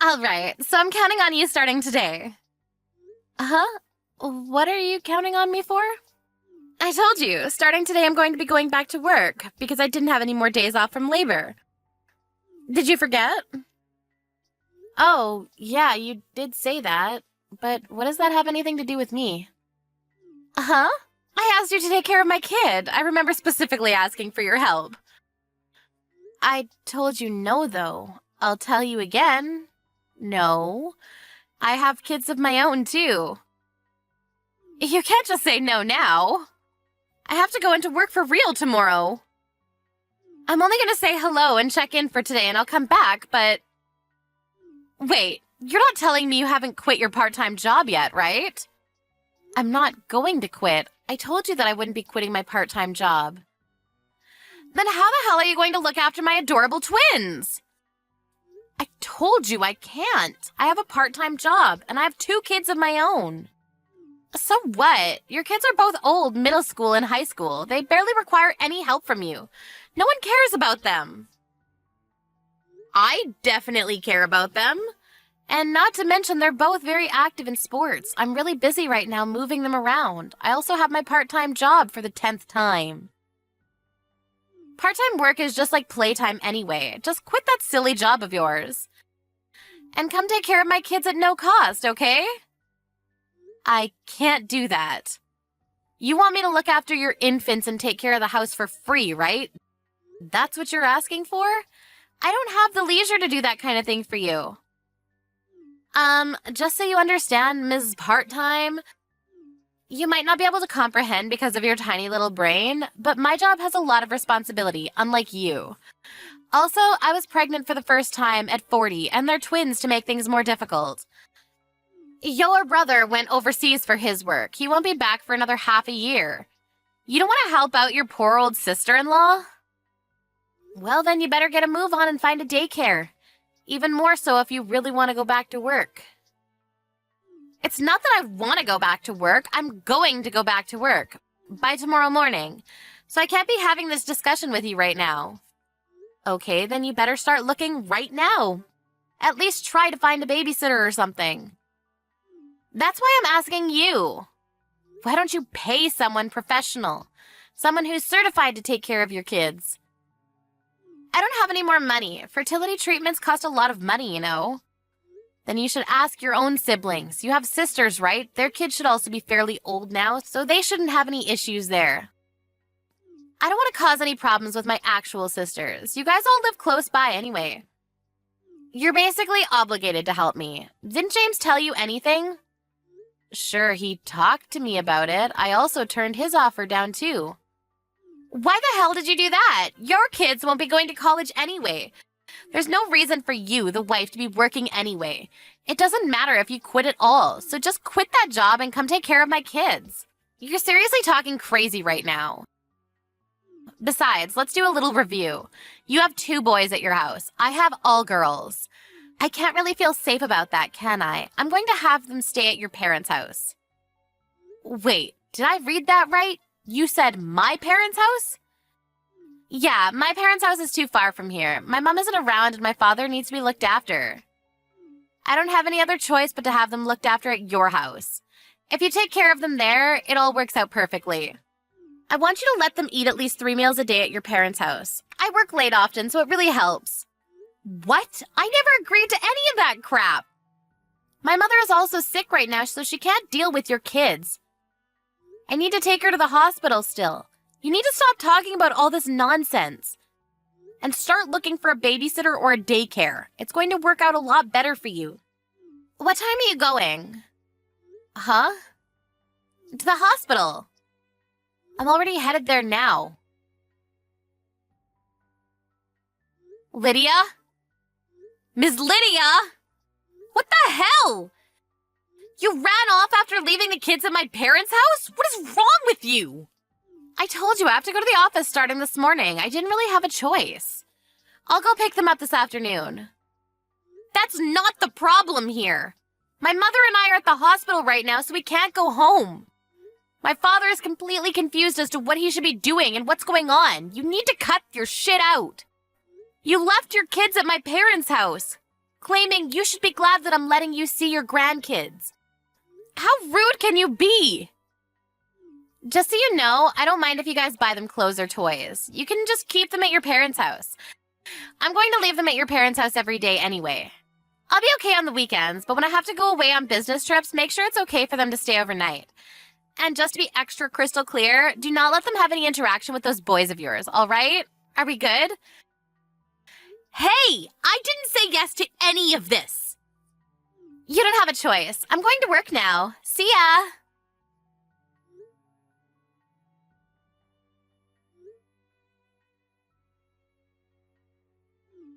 All right, so I'm counting on you starting today. Huh? What are you counting on me for? I told you, starting today I'm going to be going back to work because I didn't have any more days off from labor. Did you forget? Oh, yeah, you did say that. But what does that have anything to do with me? Huh? I asked you to take care of my kid. I remember specifically asking for your help. I told you no, though. I'll tell you again. No. I have kids of my own, too. You can't just say no now. I have to go into work for real tomorrow. I'm only going to say hello and check in for today and I'll come back, but... Wait, you're not telling me you haven't quit your part-time job yet, right? I'm not going to quit. I told you that I wouldn't be quitting my part-time job. Then how the hell are you going to look after my adorable twins? I told you I can't. I have a part-time job, and I have 2 kids of my own. So what? Your kids are both old, middle school and high school. They barely require any help from you. No one cares about them. I definitely care about them. And not to mention, they're both very active in sports. I'm really busy right now moving them around. I also have my part-time job for the 10th time. Part-time work is just like playtime anyway. Just quit that silly job of yours. And come take care of my kids at no cost, okay? I can't do that. You want me to look after your infants and take care of the house for free, right? That's what you're asking for? I don't have the leisure to do that kind of thing for you. Just so you understand, Ms. Part-Time, you might not be able to comprehend because of your tiny little brain, but my job has a lot of responsibility, unlike you. Also, I was pregnant for the first time at 40, and they're twins to make things more difficult. Your brother went overseas for his work. He won't be back for another half a year. You don't want to help out your poor old sister-in-law? Well, then you better get a move on and find a daycare. Even more so if you really want to go back to work. It's not that I want to go back to work. I'm going to go back to work by tomorrow morning. So I can't be having this discussion with you right now. Okay, then you better start looking right now. At least try to find a babysitter or something. That's why I'm asking you. Why don't you pay someone professional? Someone who's certified to take care of your kids. I don't have any more money. Fertility treatments cost a lot of money, you know. Then you should ask your own siblings. You have sisters, right? Their kids should also be fairly old now, so they shouldn't have any issues there. I don't want to cause any problems with my actual sisters. You guys all live close by anyway. You're basically obligated to help me. Didn't James tell you anything? Sure, he talked to me about it. I also turned his offer down too. Why the hell did you do that? Your kids won't be going to college anyway. There's no reason for you, the wife, to be working anyway. It doesn't matter if you quit at all, so just quit that job and come take care of my kids. You're seriously talking crazy right now. Besides, let's do a little review. You have 2 boys at your house. I have all girls. I can't really feel safe about that, can I? I'm going to have them stay at your parents' house. Wait, did I read that right? You said my parents' house? Yeah, my parents' house is too far from here. My mom isn't around and my father needs to be looked after. I don't have any other choice but to have them looked after at your house. If you take care of them there, it all works out perfectly. I want you to let them eat at least 3 meals a day at your parents' house. I work late often, so it really helps. What? I never agreed to any of that crap. My mother is also sick right now, so she can't deal with your kids. I need to take her to the hospital still. You need to stop talking about all this nonsense. And start looking for a babysitter or a daycare. It's going to work out a lot better for you. What time are you going? Huh? To the hospital. I'm already headed there now. Lydia? Ms. Lydia? What the hell? You ran off after leaving the kids at my parents' house? What is wrong with you? I told you I have to go to the office starting this morning. I didn't really have a choice. I'll go pick them up this afternoon. That's not the problem here. My mother and I are at the hospital right now, so we can't go home. My father is completely confused as to what he should be doing and what's going on. You need to cut your shit out. You left your kids at my parents' house. claiming you should be glad that I'm letting you see your grandkids. How rude can you be? Just so you know, I don't mind if you guys buy them clothes or toys. You can just keep them at your parents' house. I'm going to leave them at your parents' house every day anyway. I'll be okay on the weekends, but when I have to go away on business trips, make sure it's okay for them to stay overnight. And just to be extra crystal clear, do not let them have any interaction with those boys of yours, all right? Are we good? Hey, I didn't say yes to any of this. You don't have a choice. I'm going to work now. See ya.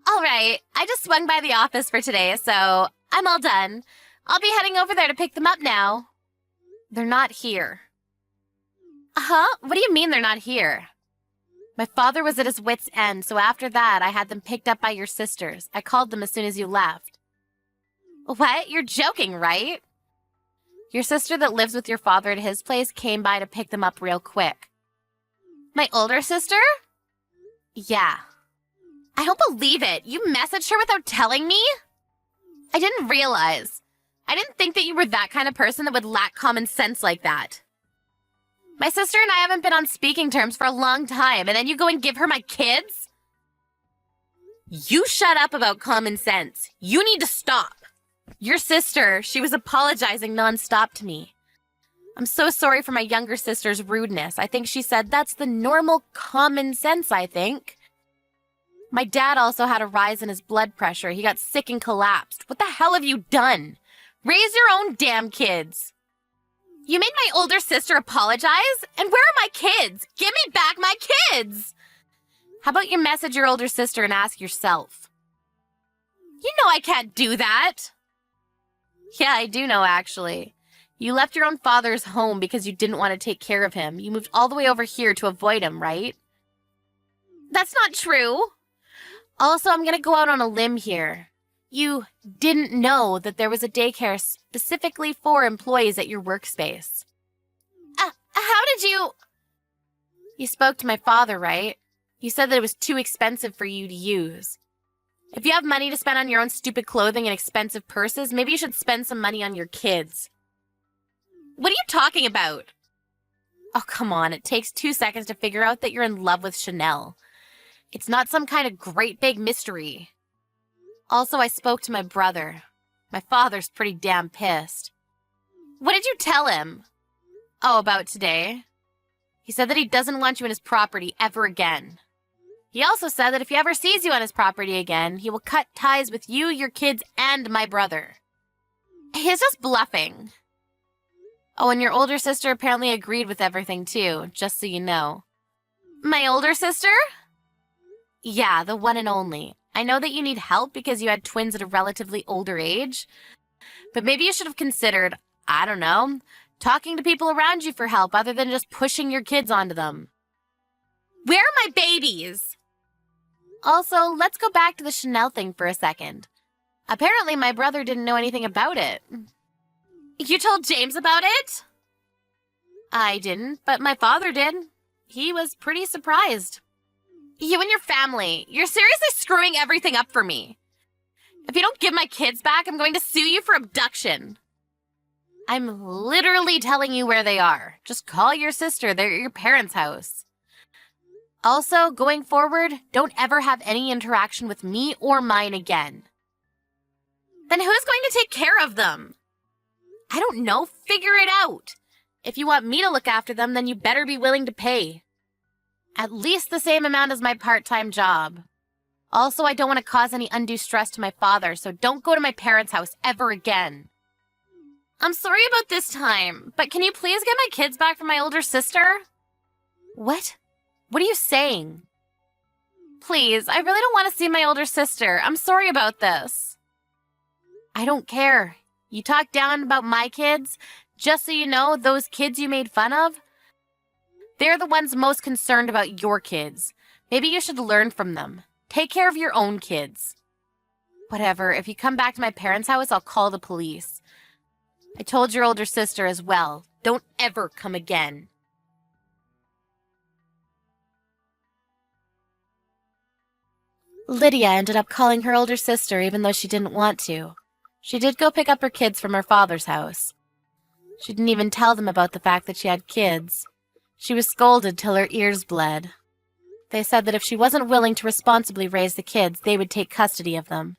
All right, I just swung by the office for today, so I'm all done. I'll be heading over there to pick them up now. They're not here. Huh? What do you mean they're not here? My father was at his wit's end, so after that, I had them picked up by your sisters. I called them as soon as you left. What? You're joking, right? Your sister that lives with your father at his place came by to pick them up real quick. My older sister? Yeah. I don't believe it. You messaged her without telling me? I didn't realize. I didn't think that you were that kind of person that would lack common sense like that. My sister and I haven't been on speaking terms for a long time, and then you go and give her my kids? You shut up about common sense. You need to stop. Your sister, she was apologizing nonstop to me. I'm so sorry for my younger sister's rudeness. I think she said that's the normal common sense, I think. My dad also had a rise in his blood pressure. He got sick and collapsed. What the hell have you done? Raise your own damn kids. You made my older sister apologize? And where are my kids? Give me back my kids! How about you message your older sister and ask yourself? You know I can't do that. Yeah, I do know, actually. You left your own father's home because you didn't want to take care of him. You moved all the way over here to avoid him, right? That's not true. Also, I'm going to go out on a limb here. You didn't know that there was a daycare specifically for employees at your workspace. How did you... You spoke to my father, right? You said that it was too expensive for you to use. If you have money to spend on your own stupid clothing and expensive purses, maybe you should spend some money on your kids. What are you talking about? Oh, come on. It takes 2 seconds to figure out that you're in love with Chanel. It's not some kind of great big mystery. Also, I spoke to my brother. My father's pretty damn pissed. What did you tell him? Oh, about today? He said that he doesn't want you in his property ever again. He also said that if he ever sees you on his property again, he will cut ties with you, your kids, and my brother. He's just bluffing. Oh, and your older sister apparently agreed with everything too, just so you know. My older sister? Yeah, the one and only. I know that you need help because you had twins at a relatively older age, but maybe you should have considered, I don't know, talking to people around you for help other than just pushing your kids onto them. Where are my babies? Also, let's go back to the Chanel thing for a second. Apparently, my brother didn't know anything about it. You told James about it? I didn't, but my father did. He was pretty surprised. You and your family, you're seriously screwing everything up for me. If you don't give my kids back, I'm going to sue you for abduction. I'm literally telling you where they are. Just call your sister. They're at your parents' house. Also, going forward, don't ever have any interaction with me or mine again. Then who's going to take care of them? I don't know. Figure it out. If you want me to look after them, then you better be willing to pay. At least the same amount as my part-time job. Also, I don't want to cause any undue stress to my father, so don't go to my parents' house ever again. I'm sorry about this time, but can you please get my kids back from my older sister? What? What are you saying? Please, I really don't want to see my older sister. I'm sorry about this. I don't care. You talk down about my kids. Just so you know, those kids you made fun of, they're the ones most concerned about your kids. Maybe you should learn from them. Take care of your own kids. Whatever, if you come back to my parents' house, I'll call the police. I told your older sister as well. Don't ever come again. Lydia ended up calling her older sister even though she didn't want to. She did go pick up her kids from her father's house. She didn't even tell them about the fact that she had kids. She was scolded till her ears bled. They said that if she wasn't willing to responsibly raise the kids, they would take custody of them.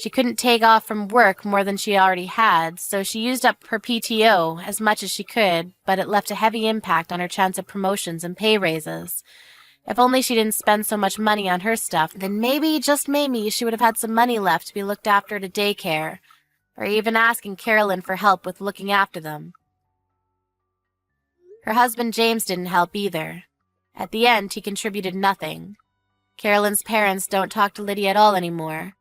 She couldn't take off from work more than she already had, so she used up her PTO as much as she could, but it left a heavy impact on her chance of promotions and pay raises. If only she didn't spend so much money on her stuff, then maybe, just maybe, she would have had some money left to be looked after at a daycare, or even asking Carolyn for help with looking after them. Her husband James didn't help either. At the end, he contributed nothing. Carolyn's parents don't talk to Lydia at all anymore.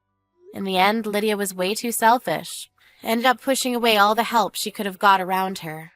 In the end, Lydia was way too selfish. Ended up pushing away all the help she could have got around her.